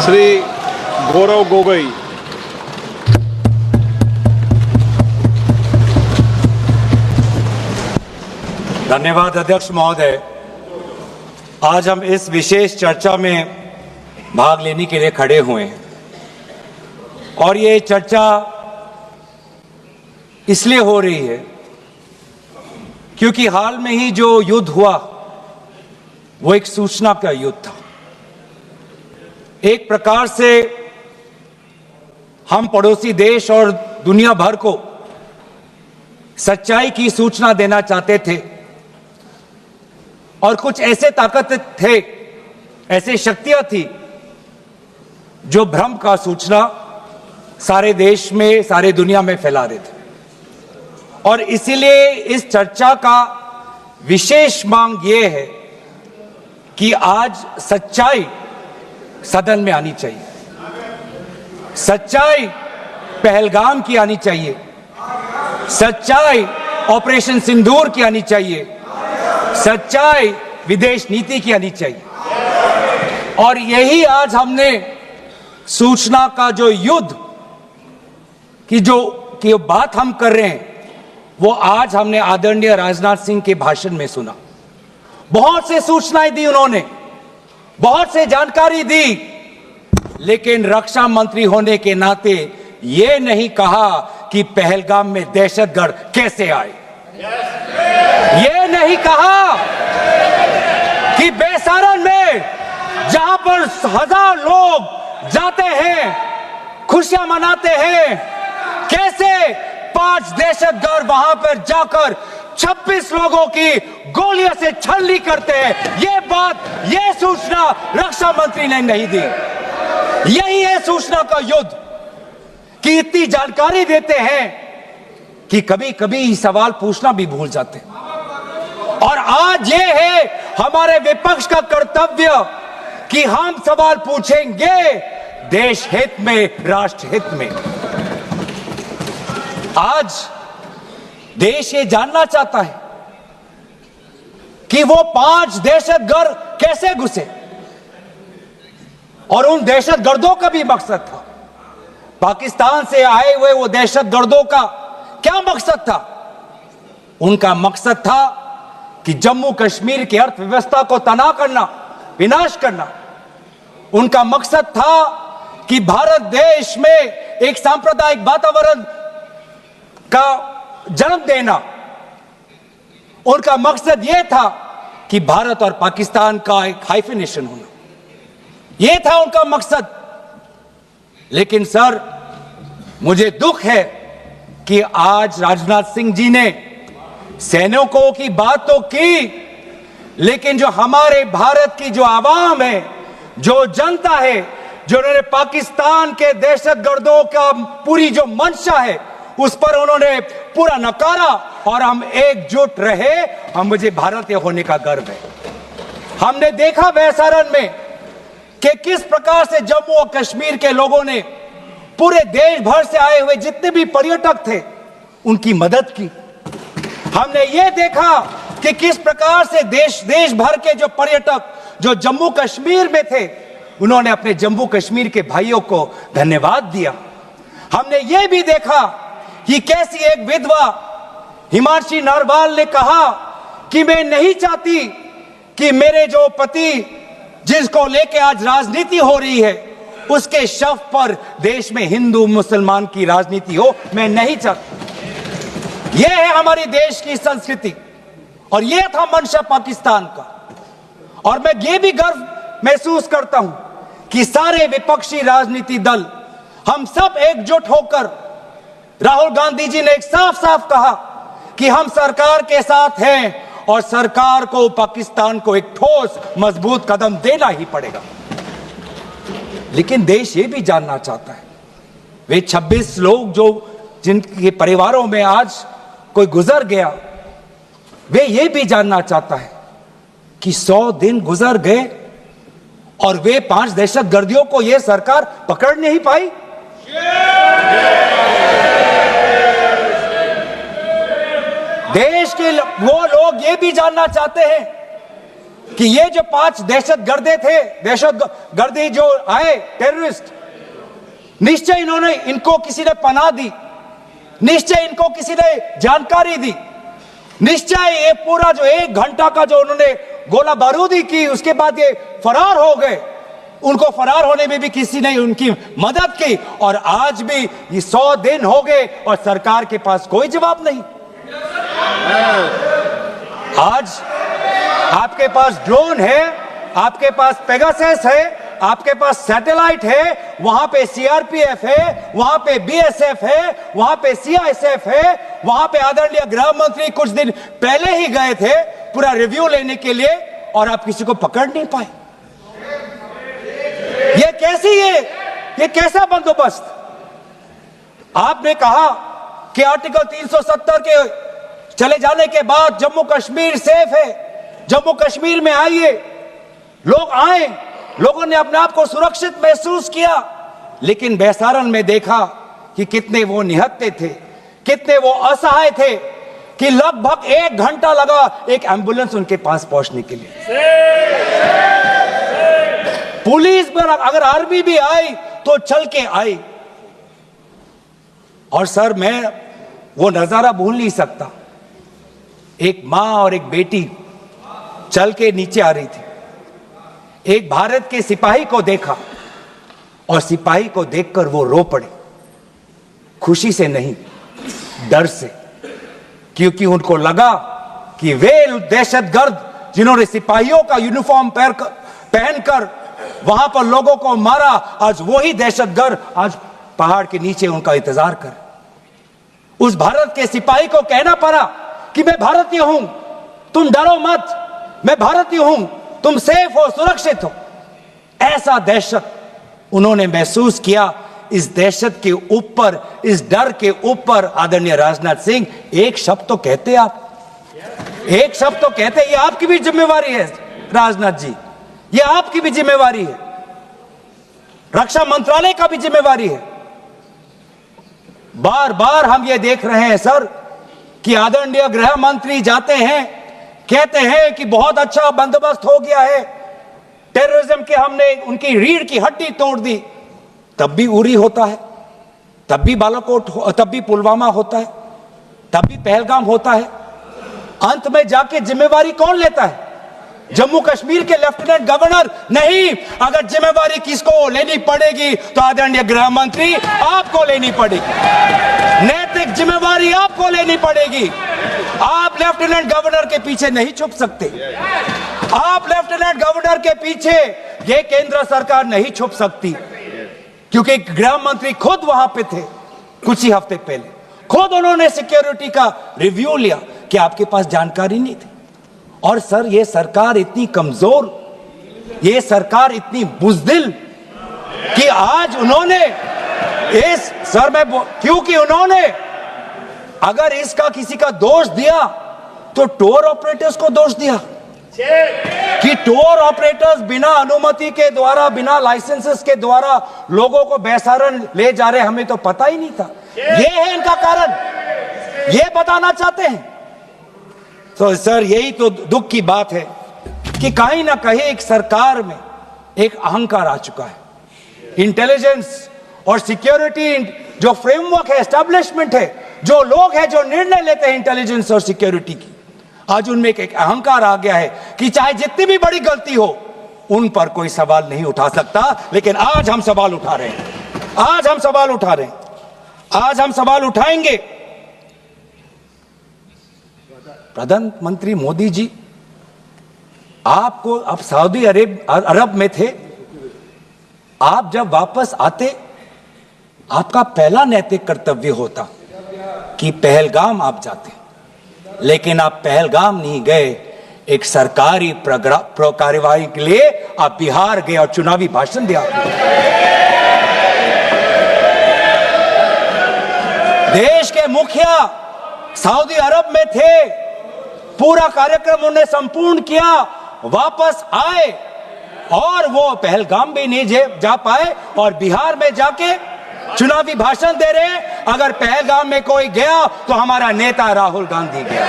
श्री गौरव गोगोई। धन्यवाद अध्यक्ष महोदय। आज हम इस विशेष चर्चा में भाग लेने के लिए खड़े हुए हैं और ये चर्चा इसलिए हो रही है क्योंकि हाल में ही जो युद्ध हुआ वो एक सूचना का युद्ध था। एक प्रकार से हम पड़ोसी देश और दुनिया भर को सच्चाई की सूचना देना चाहते थे और कुछ ऐसे ताकत थे, ऐसे शक्तियां थी जो भ्रम का सूचना सारे देश में, सारे दुनिया में फैला रहे थे। और इसीलिए इस चर्चा का विशेष मांग यह है कि आज सच्चाई सदन में आनी चाहिए, सच्चाई पहलगाम की आनी चाहिए, सच्चाई ऑपरेशन सिंदूर की आनी चाहिए, सच्चाई विदेश नीति की आनी चाहिए। और यही आज हमने सूचना का जो युद्ध की बात हम कर रहे हैं वो आज हमने आदरणीय राजनाथ सिंह के भाषण में सुना। बहुत से सूचनाएं दी उन्होंने, बहुत से जानकारी दी, लेकिन रक्षा मंत्री होने के नाते ये नहीं कहा कि पहलगाम में दहशतगर्द कैसे आए। ये नहीं कहा कि बेसारन में जहां पर 1000 लोग जाते हैं, खुशियां मनाते हैं, कैसे 5 दहशतगर्द वहां पर जाकर 26 लोगों की गोलियों से छलनी करते हैं। ये बात, ये सूचना रक्षा मंत्री ने नहीं दी। यही है सूचना का युद्ध कि इतनी जानकारी देते हैं कि कभी कभी सवाल पूछना भी भूल जाते हैं। और आज ये है हमारे विपक्ष का कर्तव्य कि हम सवाल पूछेंगे देश हित में, राष्ट्र हित में। आज देश ये जानना चाहता है कि वो 5 दहशतगर्द कैसे घुसे और उन दहशतगर्दों का भी मकसद था। पाकिस्तान से आए हुए वो दहशतगर्दों का क्या मकसद था? उनका मकसद था कि जम्मू कश्मीर की अर्थव्यवस्था को तनाव करना, विनाश करना। उनका मकसद था कि भारत देश में एक सांप्रदायिक वातावरण का जन्म देना। उनका मकसद यह था कि भारत और पाकिस्तान का एक हाइफिनेशन होना, यह था उनका मकसद। लेकिन सर, मुझे दुख है कि आज राजनाथ सिंह जी ने सैनिकों की बात तो की, लेकिन जो हमारे भारत की जो आवाम है, जो जनता है, जो उन्होंने पाकिस्तान के दहशतगर्दों का पूरी जो मंशा है उस पर उन्होंने पूरा नकारा और हम एकजुट रहे। हम मुझे भारतीय होने का गर्व है। हमने देखा बेसारन में कि किस प्रकार से जम्मू और कश्मीर के लोगों ने पूरे देश भर से आए हुए जितने भी पर्यटक थे उनकी मदद की। हमने ये देखा कि किस प्रकार से देश भर के जो पर्यटक जो जम्मू कश्मीर में थे उन्होंने अपने जम्मू कश्मीर के भाइयों को धन्यवाद दिया। हमने ये भी देखा कि कैसी एक विधवा हिमांशी नरवाल ने कहा कि मैं नहीं चाहती कि मेरे जो पति जिसको लेके आज राजनीति हो रही है उसके शव पर देश में हिंदू मुसलमान की राजनीति हो, मैं नहीं चाहती। यह है हमारे देश की संस्कृति और यह था मंशा पाकिस्तान का। और मैं ये भी गर्व महसूस करता हूं कि सारे विपक्षी राजनीति दल हम सब एकजुट होकर, राहुल गांधी जी ने एक साफ साफ कहा कि हम सरकार के साथ हैं और सरकार को पाकिस्तान को एक ठोस मजबूत कदम देना ही पड़ेगा। लेकिन देश ये भी जानना चाहता है, वे 26 लोग जो जिनके परिवारों में आज कोई गुजर गया, वे ये भी जानना चाहता है कि 100 दिन गुजर गए और वे 5 दहशतगर्दियों को यह सरकार पकड़ नहीं पाई। देश के वो लोग ये भी जानना चाहते हैं कि ये जो 5 दहशतगर्दे थे, दहशतगर्दी जो आए टेररिस्ट, निश्चय इन्होंने इनको किसी ने पनाह दी, निश्चय इनको किसी ने जानकारी दी, निश्चय ये पूरा जो 1 घंटा का जो उन्होंने गोला बारूदी की, उसके बाद ये फरार हो गए, उनको फरार होने में भी किसी ने उनकी मदद की। और आज भी ये 100 दिन हो गए और सरकार के पास कोई जवाब नहीं। आज आपके पास ड्रोन है, आपके पास पेगासस है, आपके पास सैटेलाइट है, वहां पे सीआरपीएफ है, वहां पे बीएसएफ है, वहां पे सीआईएसएफ है, वहां पे आदरणीय गृह मंत्री कुछ दिन पहले ही गए थे पूरा रिव्यू लेने के लिए, और आप किसी को पकड़ नहीं पाए। ये कैसी है, ये कैसा बंदोबस्त? आपने कहा कि आर्टिकल 370 के चले जाने के बाद जम्मू कश्मीर सेफ है, जम्मू कश्मीर में आइए, लोग आए, लोगों ने अपने आप को सुरक्षित महसूस किया। लेकिन बेसारन में देखा कि कितने वो निहत्थे थे, कितने वो असहाय थे, कि लगभग 1 घंटा लगा एक एम्बुलेंस उनके पास पहुंचने के लिए। पुलिस पर अगर आर्मी भी आई तो चल के आई। और सर, मैं वो नजारा भूल नहीं सकता, एक मां और एक बेटी चल के नीचे आ रही थी, एक भारत के सिपाही को देखा और सिपाही को देखकर वो रो पड़े, खुशी से नहीं, डर से, क्योंकि उनको लगा कि वे दहशतगर्द जिन्होंने सिपाहियों का यूनिफॉर्म पहनकर वहां पर लोगों को मारा, आज वही दहशतगर्द आज पहाड़ के नीचे उनका इंतजार कर। उस भारत के सिपाही को कहना पड़ा कि मैं भारतीय हूं, तुम डरो मत, मैं भारतीय हूं, तुम सेफ हो, सुरक्षित हो। ऐसा दहशत उन्होंने महसूस किया। इस दहशत के ऊपर, इस डर के ऊपर आदरणीय राजनाथ सिंह एक शब्द तो कहते, आप एक शब्द तो कहते। ये आपकी भी जिम्मेवारी है राजनाथ जी, ये आपकी भी जिम्मेवारी है, रक्षा मंत्रालय का भी जिम्मेवारी है। बार बार हम ये देख रहे हैं सर कि आदरणीय गृह मंत्री जाते हैं, कहते हैं कि बहुत अच्छा बंदोबस्त हो गया है, टेररिज्म के हमने उनकी रीढ़ की हड्डी तोड़ दी। तब भी उरी होता है, तब भी बालाकोट, तब भी पुलवामा होता है, तब भी पहलगाम होता है। अंत में जाके जिम्मेवारी कौन लेता है? जम्मू कश्मीर के लेफ्टिनेंट गवर्नर नहीं। अगर जिम्मेवारी किसको लेनी पड़ेगी तो आदरणीय गृह मंत्री आपको लेनी पड़ेगी, नैतिक जिम्मेवारी आपको लेनी पड़ेगी। आप लेफ्टिनेंट गवर्नर के पीछे नहीं छुप सकते, आप लेफ्टिनेंट गवर्नर के पीछे ये केंद्र सरकार नहीं छुप सकती, क्योंकि गृह मंत्री खुद वहां पे थे कुछ ही हफ्ते पहले, खुद उन्होंने सिक्योरिटी का रिव्यू लिया कि आपके पास जानकारी नहीं थी। और सर, ये सरकार इतनी कमजोर, ये सरकार इतनी बुज़दिल कि आज उन्होंने इस सर में, क्योंकि उन्होंने अगर इसका किसी का दोष दिया तो टूर ऑपरेटर्स को दोष दिया कि टूर ऑपरेटर्स बिना अनुमति के द्वारा, बिना लाइसेंसेस के द्वारा लोगों को बेसारन ले जा रहे, हमें तो पता ही नहीं था। ये है इनका कारण, ये बताना चाहते हैं। तो सर, यही तो दुख की बात है कि कहीं ना कहीं एक सरकार में एक अहंकार आ चुका है। इंटेलिजेंस और सिक्योरिटी जो फ्रेमवर्क है, एस्टैब्लिशमेंट है, जो लोग हैं जो निर्णय लेते हैं इंटेलिजेंस और सिक्योरिटी की, आज उनमें एक अहंकार आ गया है कि चाहे जितनी भी बड़ी गलती हो उन पर कोई सवाल नहीं उठा सकता। लेकिन आज हम सवाल उठा रहे हैं, आज हम सवाल उठा रहे हैं, आज हम सवाल उठाएंगे। प्रधानमंत्री मोदी जी, आपको, आप सऊदी अरब में थे, आप जब वापस आते आपका पहला नैतिक कर्तव्य होता कि पहलगाम आप जाते, लेकिन आप पहलगाम नहीं गए, एक सरकारी कार्यवाही के लिए आप बिहार गए और चुनावी भाषण दिया। देश के मुखिया सऊदी अरब में थे, पूरा कार्यक्रम उन्होंने संपूर्ण किया, वापस आए और वो पहलगाम भी नहीं जा पाए और बिहार में जाके चुनावी भाषण दे रहे। अगर पहलगाम में कोई गया तो हमारा नेता राहुल गांधी गया।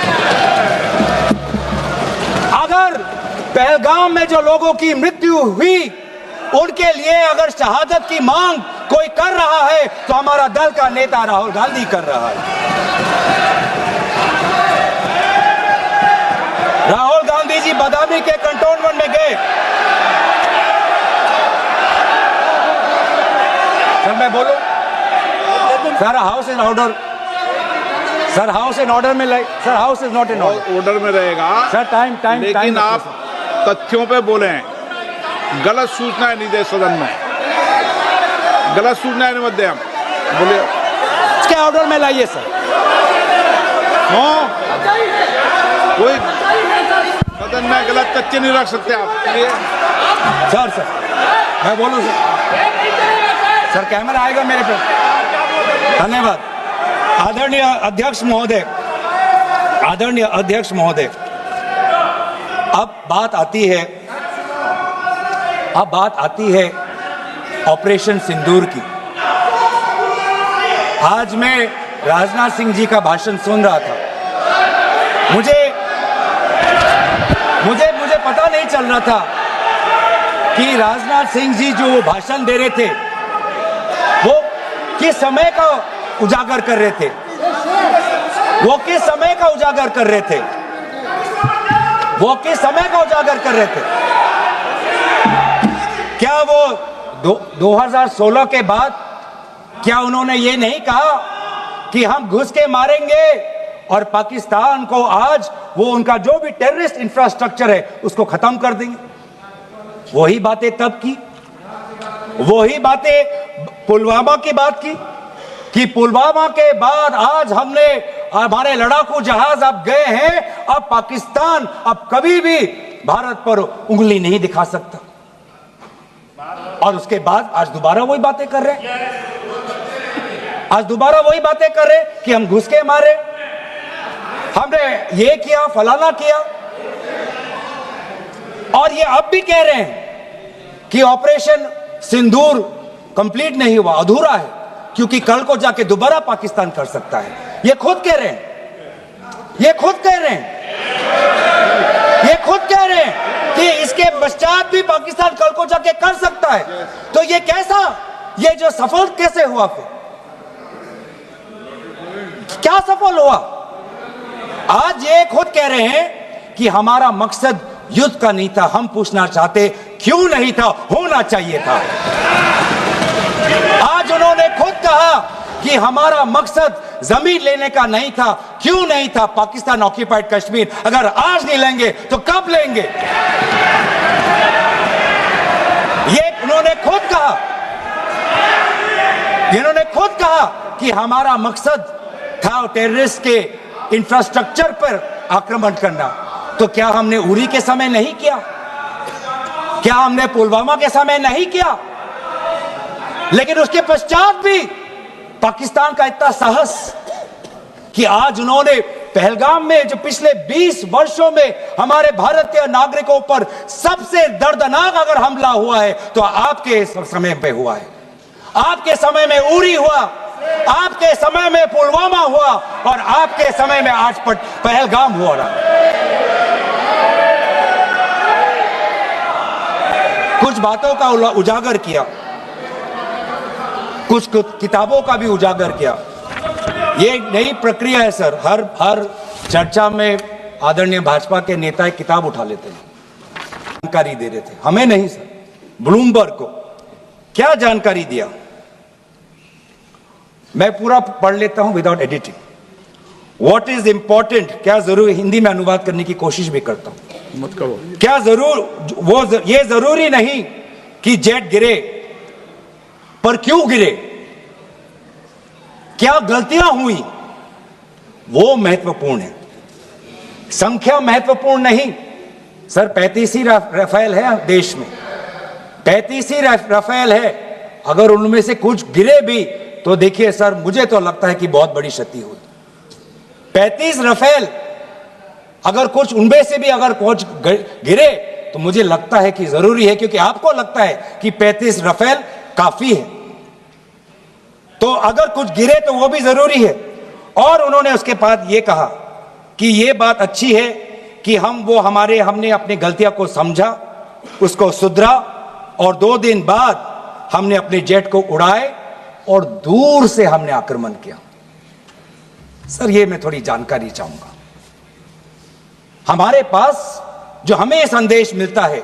पहलगाम में जो लोगों की मृत्यु हुई उनके लिए अगर शहादत की मांग कोई कर रहा है तो हमारा दल का नेता राहुल गांधी कर रहा है। राहुल गांधी जी बदामी के कंटोनमेंट में गए। सर मैं बोलूं? Sir house in order. Sir house in order में like sir house is not in order में रहेगा सर। टाइम लेकिन आप तथ्यों पे बोलें, गलत सूचनाएं नहीं दे सदन में, गलत सूचनाएं मत दे। हम बोलिए इसके ऑर्डर में लाइए सर। कोई सदन में गलत तथ्य नहीं रख सकते आप। सर मैं बोलूं सर कैमरा आएगा मेरे पे। धन्यवाद। आदरणीय अध्यक्ष महोदय, अब बात आती है ऑपरेशन सिंदूर की। आज मैं राजनाथ सिंह जी का भाषण सुन रहा था। मुझे पता नहीं चल रहा था कि राजनाथ सिंह जी जो भाषण दे रहे थे वो किस समय का उजागर कर रहे थे। क्या वो 2016 के बाद क्या उन्होंने ये नहीं कहा कि हम घुस के मारेंगे और पाकिस्तान को आज वो उनका जो भी टेररिस्ट इंफ्रास्ट्रक्चर है उसको खत्म कर देंगे? वही बातें तब की, वही बातें पुलवामा की बात की कि पुलवामा के बाद आज हमारे लड़ाकू जहाज अब गए हैं, अब पाकिस्तान अब कभी भी भारत पर उंगली नहीं दिखा सकता। और उसके बाद आज दोबारा वही बातें कर रहे हैं। कि हम घुस के मारे, हमने ये किया, फलाना किया। और ये अब भी कह रहे हैं कि ऑपरेशन सिंदूर कंप्लीट नहीं हुआ, अधूरा है, क्योंकि कल को जाके दोबारा पाकिस्तान कर सकता है। ये खुद कह रहे हैं कि इसके पश्चात भी पाकिस्तान कल को जाके कर सकता है। तो ये जो सफल कैसे हुआ? फिर क्या सफल हुआ? आज ये खुद कह रहे हैं कि हमारा मकसद युद्ध का नहीं था। हम पूछना चाहते क्यों नहीं था, होना चाहिए था। आज उन्होंने खुद कहा कि हमारा मकसद जमीन लेने का नहीं था। क्यों नहीं था? पाकिस्तान ऑक्यूपाइड कश्मीर अगर आज नहीं लेंगे तो कब लेंगे? ये उन्होंने खुद कहा कि हमारा मकसद था टेररिस्ट के इंफ्रास्ट्रक्चर पर आक्रमण करना। तो क्या हमने उरी के समय नहीं किया? क्या हमने पुलवामा के समय नहीं किया? लेकिन उसके पश्चात भी पाकिस्तान का इतना साहस कि आज उन्होंने पहलगाम में जो पिछले 20 वर्षों में हमारे भारतीय नागरिकों पर सबसे दर्दनाक अगर हमला हुआ है तो आपके समय पे हुआ है। आपके समय में उरी हुआ, आपके समय में पुलवामा हुआ और आपके समय में आज पहलगाम हो रहा है। कुछ बातों का उजागर किया, कुछ किताबों का भी उजागर किया। ये नई प्रक्रिया है सर। हर चर्चा में आदरणीय भाजपा के नेता एक किताब उठा लेते हैं, जानकारी दे रहे थे। हमें नहीं सर, ब्लूमबर्ग को क्या जानकारी दिया? मैं पूरा पढ़ लेता हूं without editing. What is important, क्या जरूरी, हिंदी में अनुवाद करने की कोशिश भी करता हूं। मत करो। क्या ये जरूरी नहीं कि जेट गिरे, पर क्यों गिरे, क्या गलतियां हुई, वो महत्वपूर्ण है। संख्या महत्वपूर्ण नहीं सर। 35 ही राफेल है देश में, 35 ही राफेल है। अगर उनमें से कुछ गिरे भी तो देखिए सर, मुझे तो लगता है कि बहुत बड़ी क्षति हुई। 35 राफेल, अगर कुछ उनमें से भी अगर कुछ गिरे तो मुझे लगता है कि जरूरी है, क्योंकि आपको लगता है कि 35 राफेल काफी है, तो अगर कुछ गिरे तो वो भी जरूरी है। और उन्होंने उसके बाद ये कहा कि ये बात अच्छी है कि हमने अपनी गलतियों को समझा, उसको सुधरा और 2 दिन बाद हमने अपने जेट को उड़ाए और दूर से हमने आक्रमण किया। सर, ये मैं थोड़ी जानकारी चाहूंगा। हमारे पास जो हमें ये संदेश मिलता है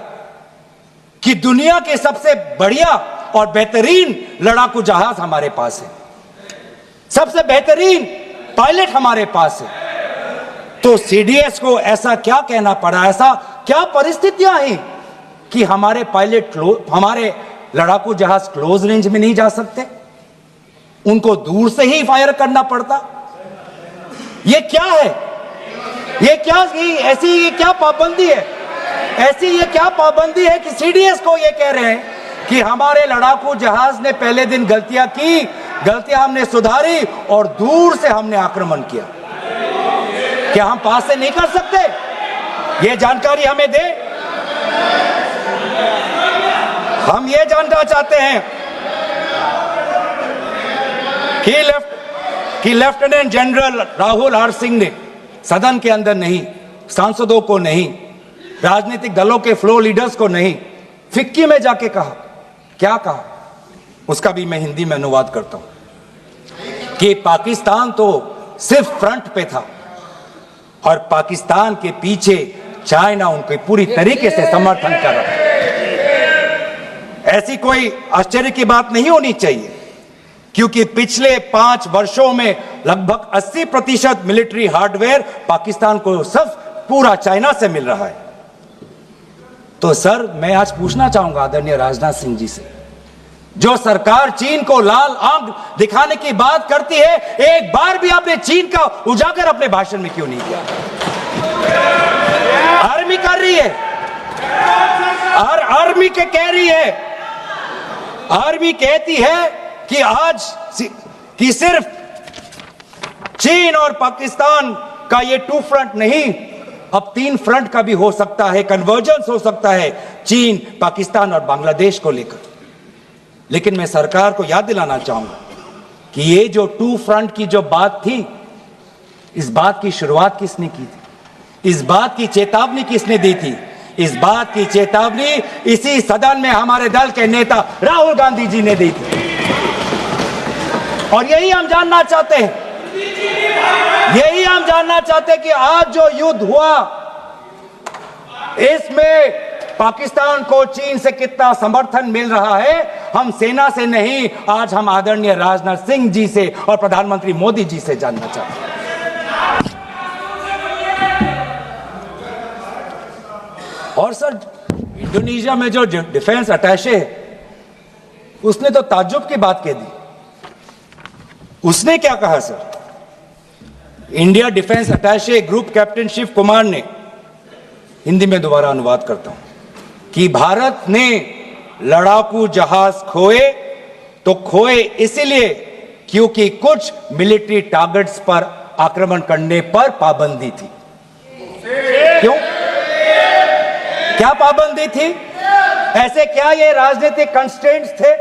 कि दुनिया के सबसे बढ़िया और बेहतरीन लड़ाकू जहाज हमारे पास है, सबसे बेहतरीन पायलट हमारे पास है, तो सीडीएस को ऐसा क्या कहना पड़ा, ऐसा क्या परिस्थितियां हैं कि हमारे हमारे लड़ाकू जहाज क्लोज रेंज में नहीं जा सकते, उनको दूर से ही फायर करना पड़ता? ये क्या है? ये क्या पाबंदी है? ये क्या पाबंदी है कि सीडीएस को ये कह रहे हैं कि हमारे लड़ाकू जहाज ने पहले दिन गलतियां हमने सुधारी और दूर से हमने आक्रमण किया। क्या हम पास से नहीं कर सकते? ये जानकारी हमें दे। हम ये जानना चाहते हैं कि lieutenant general Rahul R Singh ने सदन के अंदर नहीं, सांसदों को नहीं, राजनीतिक दलों के फ्लोर लीडर्स को नहीं, फिक्की में जाके कहा। क्या कहा? उसका भी मैं हिंदी में अनुवाद करता हूं कि पाकिस्तान तो सिर्फ फ्रंट पे था और पाकिस्तान के पीछे चाइना उनके पूरी तरीके से समर्थन कर रहा है। ऐसी कोई आश्चर्य की बात नहीं होनी चाहिए, क्योंकि पिछले 5 वर्षों में लगभग 80% मिलिट्री हार्डवेयर पाकिस्तान को सब पूरा चाइना से मिल रहा है। तो सर, मैं आज पूछना चाहूंगा आदरणीय राजनाथ सिंह जी से, जो सरकार चीन को लाल आंख दिखाने की बात करती है, एक बार भी आपने चीन का उजागर अपने भाषण में क्यों नहीं किया? आर्मी कर रही है और आर्मी के कह रही है, आर्मी कहती है कि सिर्फ चीन और पाकिस्तान का ये 2 फ्रंट नहीं, अब 3 फ्रंट का भी हो सकता है, कन्वर्जेंस हो सकता है चीन, पाकिस्तान और बांग्लादेश को लेकर। लेकिन मैं सरकार को याद दिलाना चाहूंगा कि ये जो 2 फ्रंट की जो बात थी, इस बात की शुरुआत किसने की थी? इस बात की चेतावनी किसने दी थी? इस बात की चेतावनी इसी सदन में हमारे दल के नेता राहुल गांधी जी ने दी थी। और यही हम जानना चाहते हैं, कि आज जो युद्ध हुआ, इसमें पाकिस्तान को चीन से कितना समर्थन मिल रहा है, हम सेना से नहीं, आज हम आदरणीय राजनाथ सिंह जी से और प्रधानमंत्री मोदी जी से जानना चाहते हैं। और सर, इंडोनेशिया में जो डिफेंस अटैचे है, उसने तो ताज्जुब की बात कह दी। उसने क्या कहा sir? India defence attache group captain Shiv Kumar ने, हिंदी में दोबारा अनुवाद करता हूं, कि भारत ने लड़ाकू जहाज खोए इसलिए क्योंकि कुछ मिलिट्री टारगेट्स पर आक्रमण करने पर पाबंदी थी। क्यों? क्या पाबंदी थी? ऐसे क्या ये राजनीतिक कंस्ट्रेंट्स थे?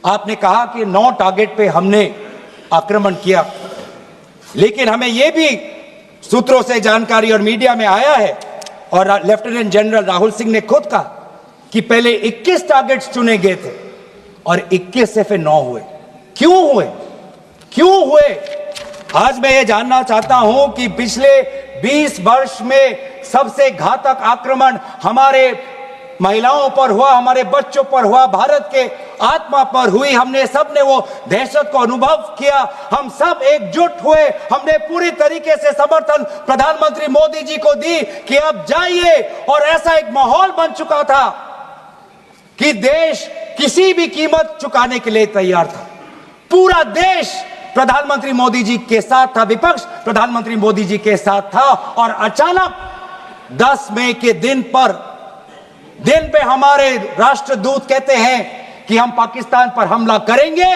आपने कहा कि 9 टारगेट पे हमने आक्रमण किया, लेकिन हमें यह भी सूत्रों से जानकारी और मीडिया में आया है, और लेफ्टिनेंट जनरल राहुल सिंह ने खुद कहा कि पहले 21 टारगेट्स चुने गए थे और 21 से फिर 9 हुए। क्यों हुए? आज मैं ये जानना चाहता हूं कि पिछले 20 वर्ष में सबसे घातक आक्रमण हमारे महिलाओं पर हुआ, हमारे बच्चों पर हुआ, भारत के आत्मा पर हुई। हमने सब ने वो दहशत को अनुभव किया, हम सब एकजुट हुए, हमने पूरी तरीके से समर्थन प्रधानमंत्री मोदी जी को दी कि अब जाइए, और ऐसा एक माहौल बन चुका था कि देश किसी भी कीमत चुकाने के लिए तैयार था। पूरा देश प्रधानमंत्री मोदी जी के साथ था, विपक्ष प्रधानमंत्री मोदी जी के साथ था, और अचानक 10 मई के दिन पे हमारे राष्ट्रदूत कहते हैं कि हम पाकिस्तान पर हमला करेंगे,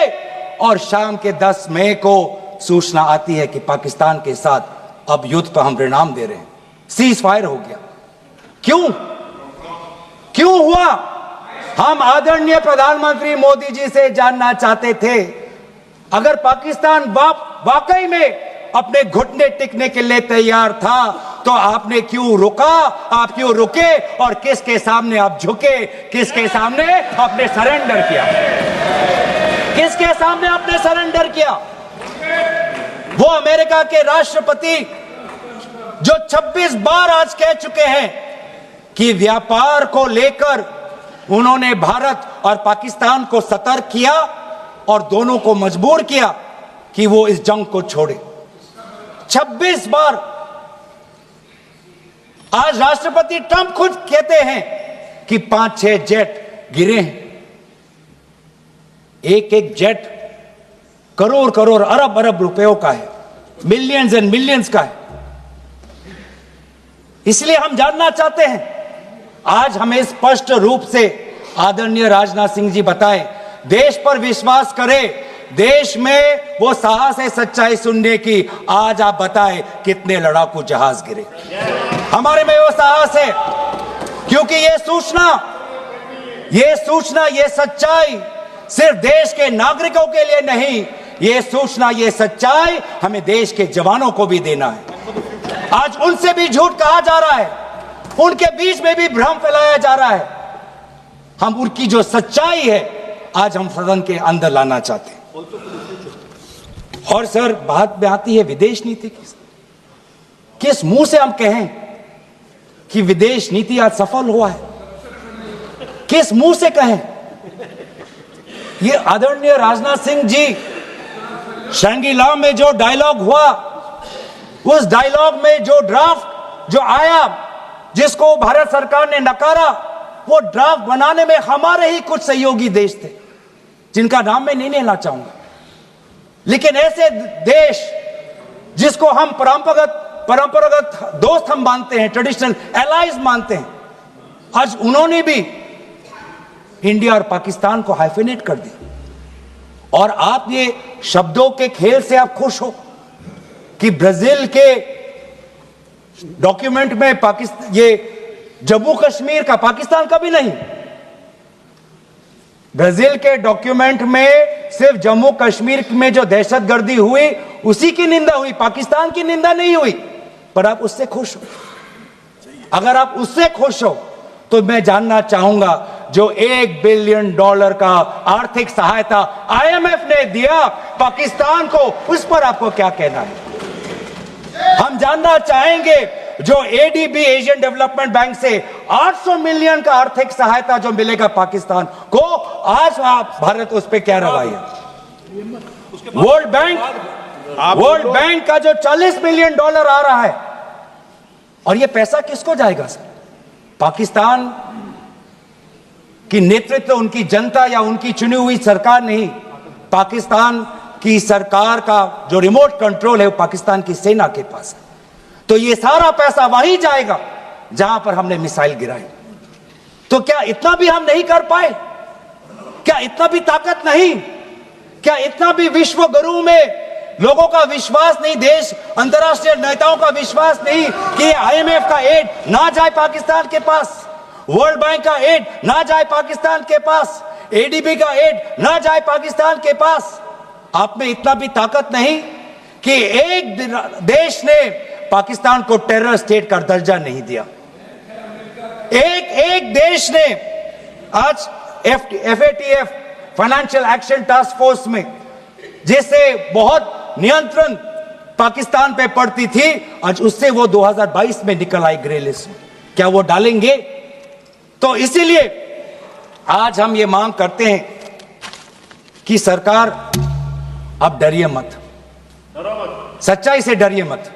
और शाम के 10 मई को सूचना आती है कि पाकिस्तान के साथ अब युद्ध पर हम परिणाम दे रहे हैं, सीज फायर हो गया। क्यों हुआ? हम आदरणीय प्रधानमंत्री मोदी जी से जानना चाहते थे, अगर पाकिस्तान वाकई में अपने घुटने टिकने के लिए तैयार था, तो आपने क्यों रुका? आप क्यों रुके? और किसके सामने आप झुके? किसके सामने आपने सरेंडर किया? किसके सामने आपने सरेंडर किया? वो अमेरिका के राष्ट्रपति जो 26 बार आज कह चुके हैं कि व्यापार को लेकर उन्होंने भारत और पाकिस्तान को सतर्क किया और दोनों को मजबूर किया कि वो इस जंग को छोड़े। 26 बार। आज राष्ट्रपति ट्रंप खुद कहते हैं कि 5-6 जेट गिरे हैं। एक एक जेट करोड़ करोड़ अरब अरब रुपयों का है, मिलियंस एंड मिलियंस का है। इसलिए हम जानना चाहते हैं, आज हमें स्पष्ट रूप से आदरणीय राजनाथ सिंह जी बताएं, देश पर विश्वास करें, देश में वो साहस है सच्चाई सुनने की। आज आप बताएं कितने लड़ाकू जहाज गिरे? हमारे में वो साहस है, क्योंकि ये सूचना, ये सच्चाई सिर्फ देश के नागरिकों के लिए नहीं, ये सूचना, ये सच्चाई हमें देश के जवानों को भी देना है। आज उनसे भी झूठ कहा जा रहा है, उनके बीच में भी भ्रम फैलाया जा रहा है। हम उनकी जो सच्चाई है आज हम सदन के अंदर लाना चाहते हैं। और सर, बात में आती है विदेश नीति की। किस मुंह से हम कहें कि विदेश नीति आज सफल हुआ है? किस मुंह से कहें? ये आदरणीय राजनाथ सिंह जी, शंगीला में जो डायलॉग हुआ, उस डायलॉग में जो ड्राफ्ट जो आया, जिसको भारत सरकार ने नकारा, वो ड्राफ्ट बनाने में हमारे ही कुछ सहयोगी देश थे, जिनका नाम मैं नहीं लेना चाहूंगा। लेकिन ऐसे देश जिसको हम परंपरागत दोस्त हम मानते हैं, ट्रेडिशनल एलाइज मानते हैं, आज उन्होंने भी इंडिया और पाकिस्तान को हाइफिनेट कर दिया। और आप ये शब्दों के खेल से आप खुश हो कि ब्राजील के डॉक्यूमेंट में पाकिस्तान, ये जम्मू कश्मीर का पाकिस्तान का भी नहीं, ब्राजील के डॉक्यूमेंट में सिर्फ जम्मू कश्मीर में जो दहशतगर्दी हुई उसी की निंदा हुई, पाकिस्तान की निंदा नहीं हुई। पर आप उससे खुश हो? अगर आप उससे खुश हो तो मैं जानना चाहूंगा, जो $1 बिलियन का आर्थिक सहायता IMF ने दिया पाकिस्तान को, उस पर आपको क्या कहना है? हम जानना चाहेंगे, जो ADB एशियन डेवलपमेंट बैंक से 800 मिलियन का आर्थिक सहायता जो मिलेगा पाकिस्तान को, आज आप भारत उस पर क्या रवैया? वर्ल्ड बैंक का जो $40 मिलियन आ रहा है, और ये पैसा किसको जाएगा सर? पाकिस्तान की नेतृत्व उनकी जनता या उनकी चुनी हुई सरकार नहीं, पाकिस्तान की सरकार का जो रिमोट कंट्रोल है वो पाकिस्तान की सेना के पास है। तो ये सारा पैसा वहीं जाएगा जहां पर हमने मिसाइल गिराई। तो क्या इतना भी हम नहीं कर पाए? क्या इतना भी ताकत नहीं? क्या इतना भी विश्व गुरु में लोगों का विश्वास नहीं, देश अंतर्राष्ट्रीय नेताओं का विश्वास नहीं कि IMF का एड ना जाए पाकिस्तान के पास, वर्ल्ड बैंक का एड ना जाए पाकिस्तान के पास, ADB का एड ना जाए पाकिस्तान के पास? आप में इतना भी ताकत नहीं कि एक देश ने पाकिस्तान को टेरर स्टेट का दर्जा नहीं दिया। एक देश ने आज FATF financial action task force में, जिससे बहुत नियंत्रण पाकिस्तान पे पड़ती थी, आज उससे वो 2022 में निकल आई ग्रे लिस्ट। क्या वो डालेंगे? तो इसीलिए आज हम ये मांग करते हैं कि सरकार अब डरिए मत, सच्चाई से डरिए मत।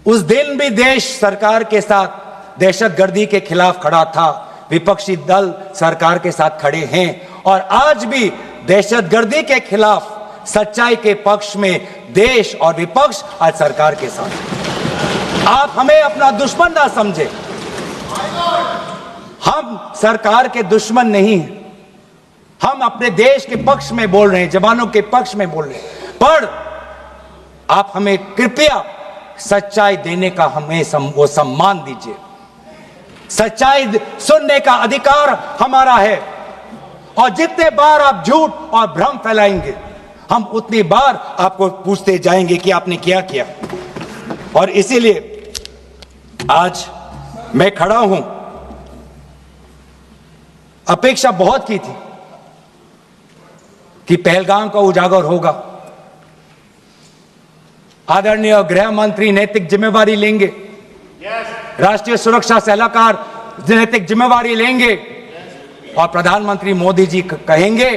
उस दिन भी देश सरकार के साथ दहशतगर्दी के खिलाफ खड़ा था, विपक्षी दल सरकार के साथ खड़े हैं, और आज भी दहशतगर्दी के खिलाफ सच्चाई के पक्ष में देश और विपक्ष आज सरकार के साथ। आप हमें अपना दुश्मन ना समझे, हम सरकार के दुश्मन नहीं हैं, हम अपने देश के पक्ष में बोल रहे हैं, जवानों के पक्ष में बोल रहे हैं। पर आप हमें कृपया सच्चाई देने का हमें वो सम्मान दीजिए। सच्चाई सुनने का अधिकार हमारा है, और जितने बार आप झूठ और भ्रम फैलाएंगे हम उतनी बार आपको पूछते जाएंगे कि आपने क्या किया। और इसीलिए आज मैं खड़ा हूं। अपेक्षा बहुत की थी कि पहलगाम का उजागर होगा, आदरणीय गृह मंत्री नैतिक जिम्मेवारी लेंगे, राष्ट्रीय सुरक्षा सलाहकार नैतिक जिम्मेवारी लेंगे और प्रधानमंत्री मोदी जी कहेंगे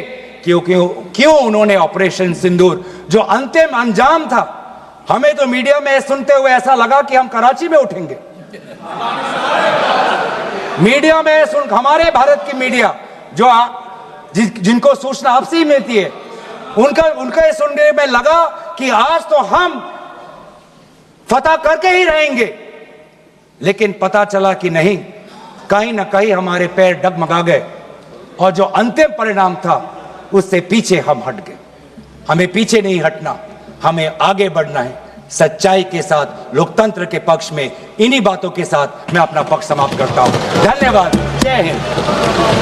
क्यों उन्होंने ऑपरेशन सिंदूर जो अंतिम अंजाम था, हमें तो मीडिया में सुनते हुए ऐसा लगा कि हम कराची में उठेंगे। मीडिया में हमारे भारत की मीडिया जो जिनको सूचना आपसे ही मिलती है, उनका सुनने में लगा कि आज तो हम फतह करके ही रहेंगे, लेकिन पता चला कि नहीं, कहीं ना कहीं हमारे पैर डगमगा गए और जो अंतिम परिणाम था उससे पीछे हम हट गए। हमें पीछे नहीं हटना, हमें आगे बढ़ना है सच्चाई के साथ, लोकतंत्र के पक्ष में। इन्हीं बातों के साथ मैं अपना पक्ष समाप्त करता हूं। धन्यवाद। जय हिंद।